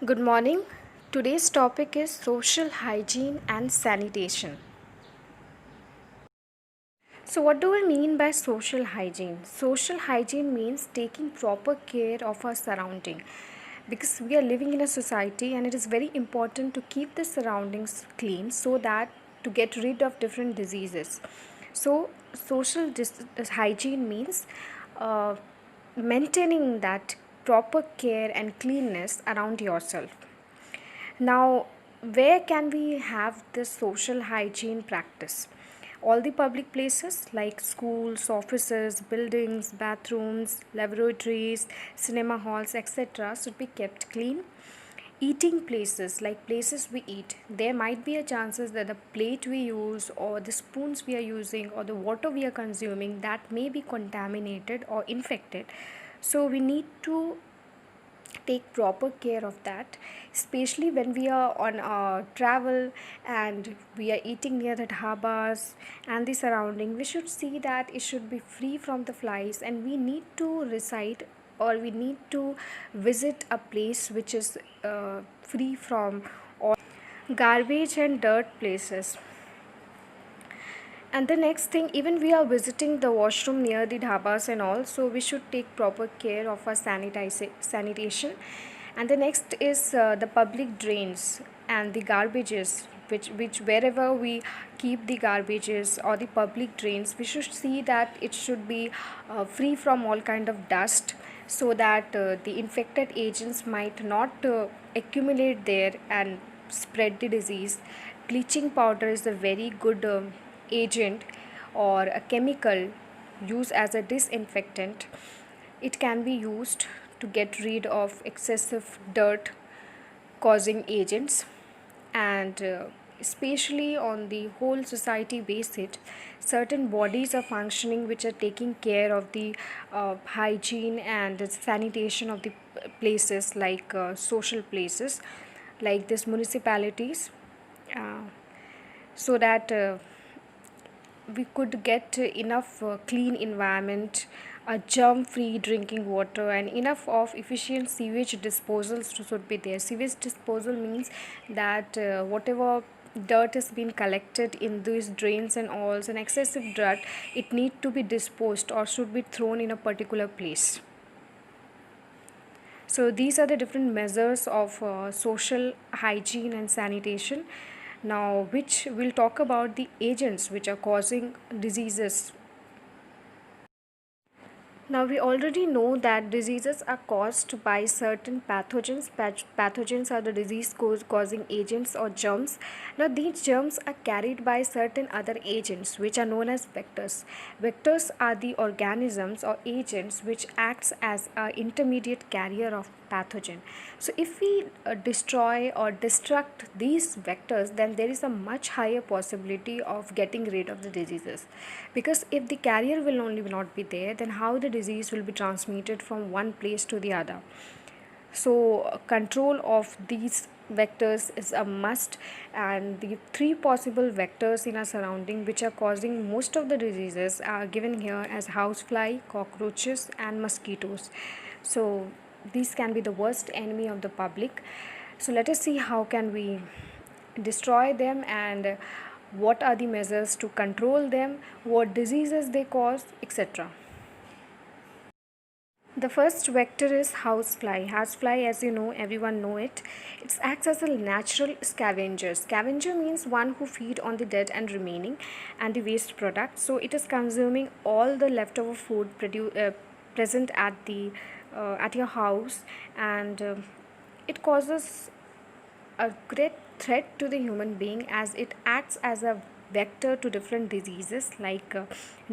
Good morning. Today's topic is social hygiene and sanitation. So, what do I mean by social hygiene? Social hygiene means taking proper care of our surrounding because we are living in a society and it is very important to keep the surroundings clean so that to get rid of different diseases. So, hygiene means uh, maintaining that proper care and cleanness around yourself. Now, where can we have this social hygiene practice? All the public places like schools, offices, buildings, bathrooms, laboratories, cinema halls, etc., should be kept clean. Eating places like places we eat, there might be a chances that the plate we use or the spoons we are using or the water we are consuming that may be contaminated or infected. So we need to take proper care of that, especially when we are on travel and we are eating near the dhabas and the surrounding. We should see that it should be free from the flies, and we need to reside or we need to visit a place which is free from all garbage and dirt places. And the next thing, even we are visiting the washroom near the dhabas and all, so we should take proper care of our sanitation. And the next is the public drains and the garbages, which wherever we keep the garbages or the public drains, we should see that it should be free from all kind of dust, so that the infected agents might not accumulate there and spread the disease. Bleaching powder is a very good agent or a chemical used as a disinfectant. It can be used to get rid of excessive dirt causing agents, and especially on the whole society basis, certain bodies are functioning which are taking care of the hygiene and sanitation of the places like social places like this municipalities, uh, so that we could get enough clean environment, a germ free drinking water, and enough of efficient sewage disposals should be there. Sewage disposal means that whatever dirt has been collected in these drains and alls and excessive dirt, it need to be disposed or should be thrown in a particular place. So these are the different measures of social hygiene and sanitation. Now, which will talk about the agents which are causing diseases. Now, we already know that diseases are caused by certain pathogens. Pathogens are the disease causing agents or germs. Now, these germs are carried by certain other agents which are known as vectors. Vectors are the organisms or agents which acts as an intermediate carrier of pathogen. So, if we destroy or destruct these vectors, then there is a much higher possibility of getting rid of the diseases. Because if the carrier will only not be there, then how the disease will be transmitted from one place to the other. So, control of these vectors is a must, and the three possible vectors in our surrounding which are causing most of the diseases are given here as housefly, cockroaches, and mosquitoes. So, these can be the worst enemy of the public. So, let us see how can we destroy them and what are the measures to control them, what diseases they cause, etc. The first vector is housefly. Housefly, as you know, everyone know it. It acts as a natural scavenger. Scavenger means one who feed on the dead and remaining and the waste products. So it is consuming all the leftover food present at your house, and it causes a great threat to the human being as it acts as a vector to different diseases like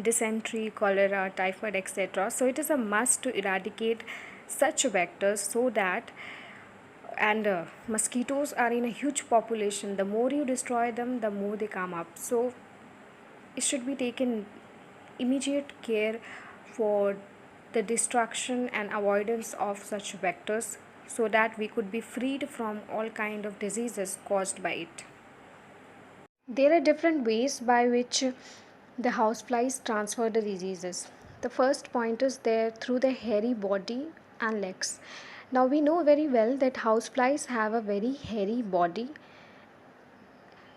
dysentery, cholera, typhoid, etc. So it is a must to eradicate such vectors, so that and mosquitoes are in a huge population. The more you destroy them, the more they come up. So it should be taken immediate care for the destruction and avoidance of such vectors, so that we could be freed from all kind of diseases caused by it. There are different ways by which the houseflies transfer the diseases. The first point is there through the hairy body and legs. Now we know very well that houseflies have a very hairy body.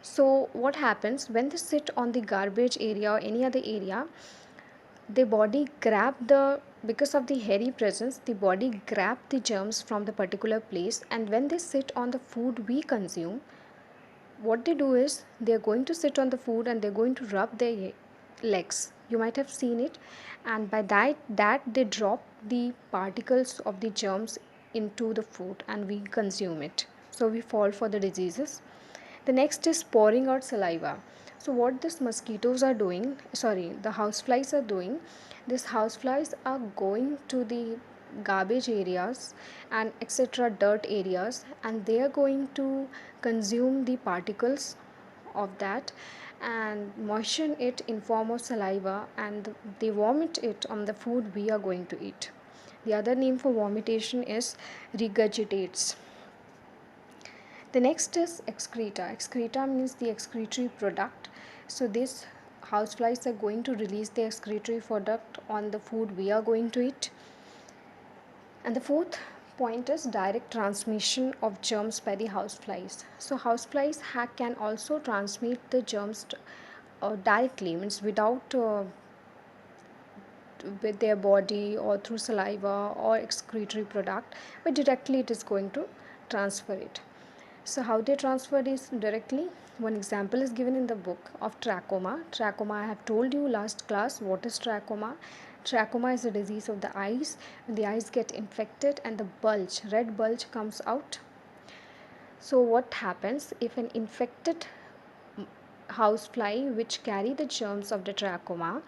So what happens when they sit on the garbage area or any other area, the body grab the, because of the hairy presence, the body grab the germs from the particular place, and when they sit on the food we consume, what they do is they are going to sit on the food and they're going to rub their legs. You might have seen it, and by that they drop the particles of the germs into the food and we consume it. So we fall for the diseases. The next is pouring out saliva. So what these mosquitoes are doing, sorry, the houseflies are doing, these houseflies are going to the garbage areas and etc dirt areas, and they are going to consume the particles of that and moisten it in form of saliva, and they vomit it on the food we are going to eat. The other name for vomitation is regurgitates. The next is excreta. Excreta means the excretory product. So these houseflies are going to release the excretory product on the food we are going to eat. And the fourth point is direct transmission of germs by the houseflies. So houseflies can also transmit the germs directly, means without with their body or through saliva or excretory product, but directly it is going to transfer it. So how they transfer this directly? One example is given in the book of trachoma. Trachoma, I have told you last class what is trachoma. Trachoma is a disease of the eyes. When the eyes get infected and the bulge, red bulge comes out. So what happens if an infected housefly which carry the germs of the trachoma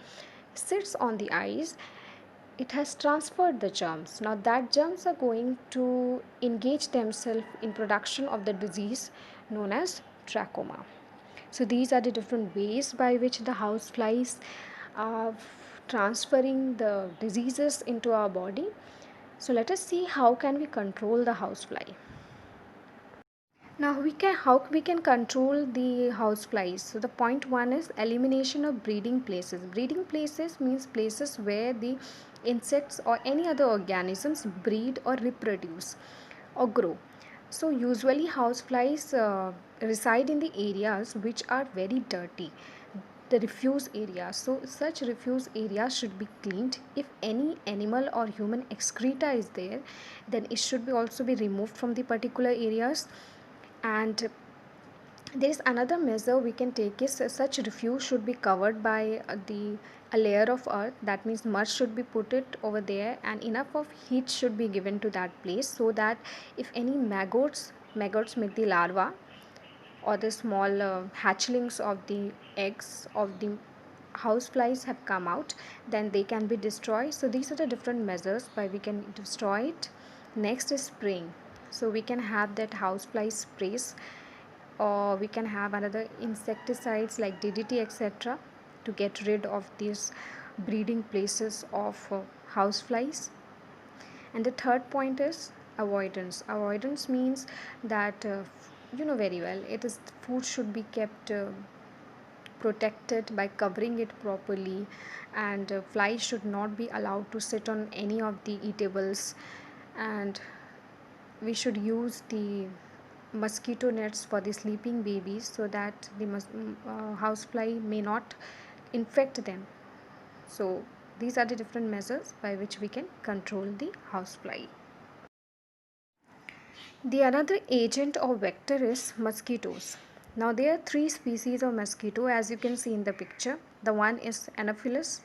sits on the eyes, it has transferred the germs. Now that germs are going to engage themselves in production of the disease known as trachoma. So these are the different ways by which the houseflies are transferring the diseases into our body. So let us see how can we control the housefly. Now how we can control the houseflies. So the point one is elimination of breeding places. Breeding places means places where the insects or any other organisms breed or reproduce or grow. So usually houseflies reside in the areas which are very dirty, the refuse areas. So such refuse areas should be cleaned. If any animal or human excreta is there, then it should be also be removed from the particular areas. And there is another measure we can take is such refuse should be covered by the a layer of earth. That means mud should be put it over there, and enough of heat should be given to that place, so that if any maggots make the larva or the small hatchlings of the eggs of the houseflies have come out, then they can be destroyed. So these are the different measures by we can destroy it. Next is spraying. So we can have that housefly sprays, or we can have another insecticides like DDT etc to get rid of these breeding places of houseflies. And the third point is avoidance. Avoidance means that you know very well, it is food should be kept protected by covering it properly, and flies should not be allowed to sit on any of the eatables, and we should use the mosquito nets for the sleeping babies so that the housefly may not infect them. So these are the different measures by which we can control the housefly. The another agent or vector is mosquitoes. Now there are three species of mosquito as you can see in the picture. The one is Anopheles,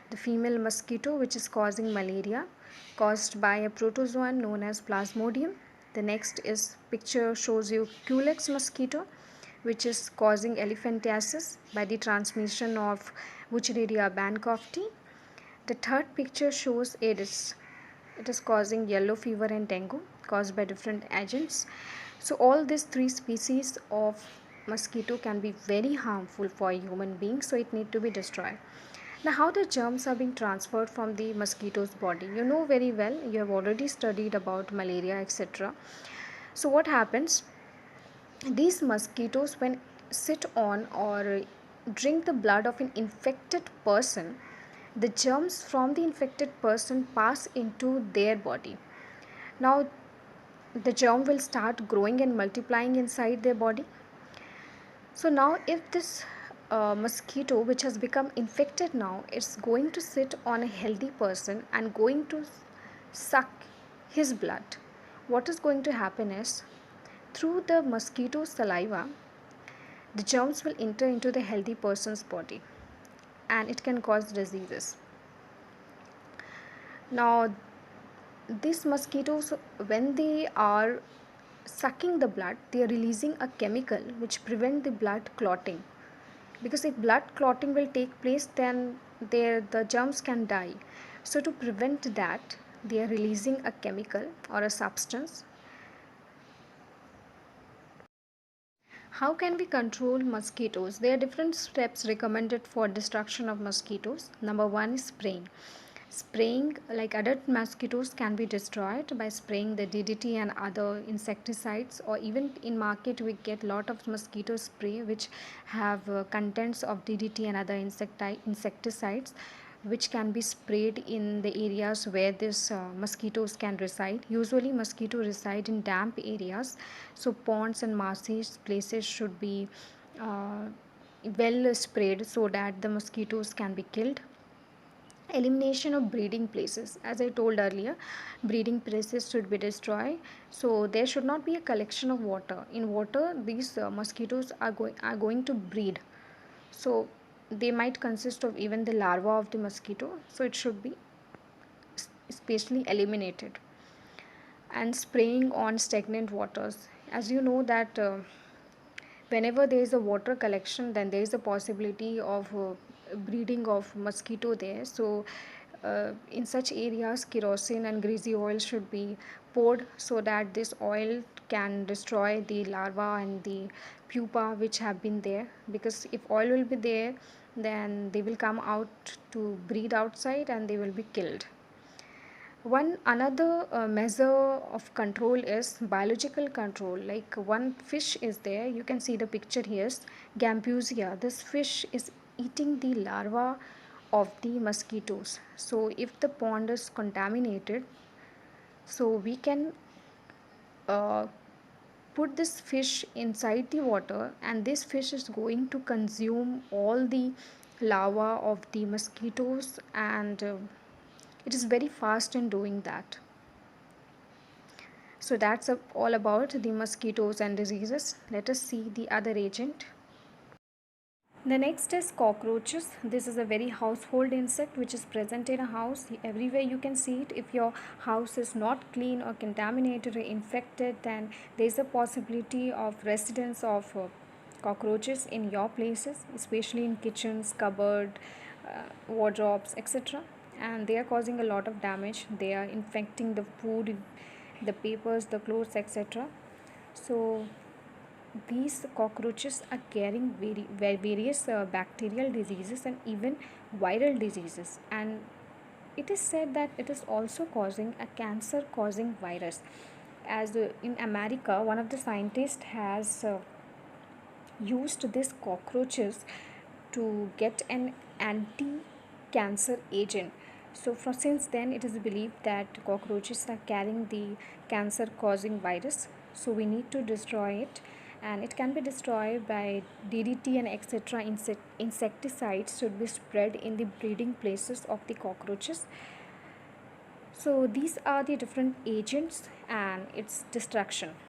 the female mosquito which is causing malaria caused by a protozoan known as Plasmodium. The next is picture shows you Culex mosquito which is causing elephantiasis by the transmission of Wuchereria bancrofti. The third picture shows Aedes. It is causing yellow fever and dengue caused by different agents. So all these three species of mosquito can be very harmful for human beings, so it need to be destroyed. Now how the germs are being transferred from the mosquito's body, you know very well, you have already studied about malaria etc. So what happens, these mosquitoes when sit on or drink the blood of an infected person, the germs from the infected person pass into their body. Now the germ will start growing and multiplying inside their body. So now if this mosquito which has become infected now, it's going to sit on a healthy person and going to suck his blood. What is going to happen is, through the mosquito saliva, the germs will enter into the healthy person's body and it can cause diseases. Now, these mosquitoes, when they are sucking the blood, they are releasing a chemical which prevent the blood clotting. Because if blood clotting will take place, then the germs can die. So to prevent that, they are releasing a chemical or a substance. How can we control mosquitoes? There are different steps recommended for destruction of mosquitoes. Number one is spraying. Spraying, like adult mosquitoes can be destroyed by spraying the DDT and other insecticides, or even in market we get lot of mosquito spray which have contents of DDT and other insecticides, which can be sprayed in the areas where these mosquitoes can reside. Usually mosquito reside in damp areas, so ponds and marshy places should be uh, well sprayed so that the mosquitoes can be killed. Elimination of breeding places, as I told earlier, breeding places should be destroyed. So there should not be a collection of water. In water, these mosquitoes are going to breed, so they might consist of even the larva of the mosquito, so it should be especially eliminated. And spraying on stagnant waters, as you know that whenever there is a water collection, then there is a possibility of breeding of mosquito there. So in such areas, kerosene and greasy oil should be poured so that this oil can destroy the larva and the pupa which have been there. Because if oil will be there, then they will come out to breed outside and they will be killed. One another measure of control is biological control. Like one fish is there, you can see the picture here, Gambusia. This fish is eating the larva of the mosquitoes. So if the pond is contaminated, so we can uh, put this fish inside the water, and this fish is going to consume all the larva of the mosquitoes, and it is very fast in doing that. So that's all about the mosquitoes and diseases. Let us see the other agent. The next is cockroaches. This is a very household insect which is present in a house. Everywhere you can see it. If your house is not clean or contaminated or infected, then there is a possibility of residence of cockroaches in your places, especially in kitchens, cupboard, wardrobes, etc. And they are causing a lot of damage. They are infecting the food, the papers, the clothes, etc. So these cockroaches are carrying various bacterial diseases and even viral diseases, and it is said that it is also causing a cancer causing virus. As in America, one of the scientists has used these cockroaches to get an anti-cancer agent. So since then it is believed that cockroaches are carrying the cancer causing virus, so we need to destroy it. And it can be destroyed by DDT and etc. Insecticides should be spread in the breeding places of the cockroaches. So these are the different agents and its destruction.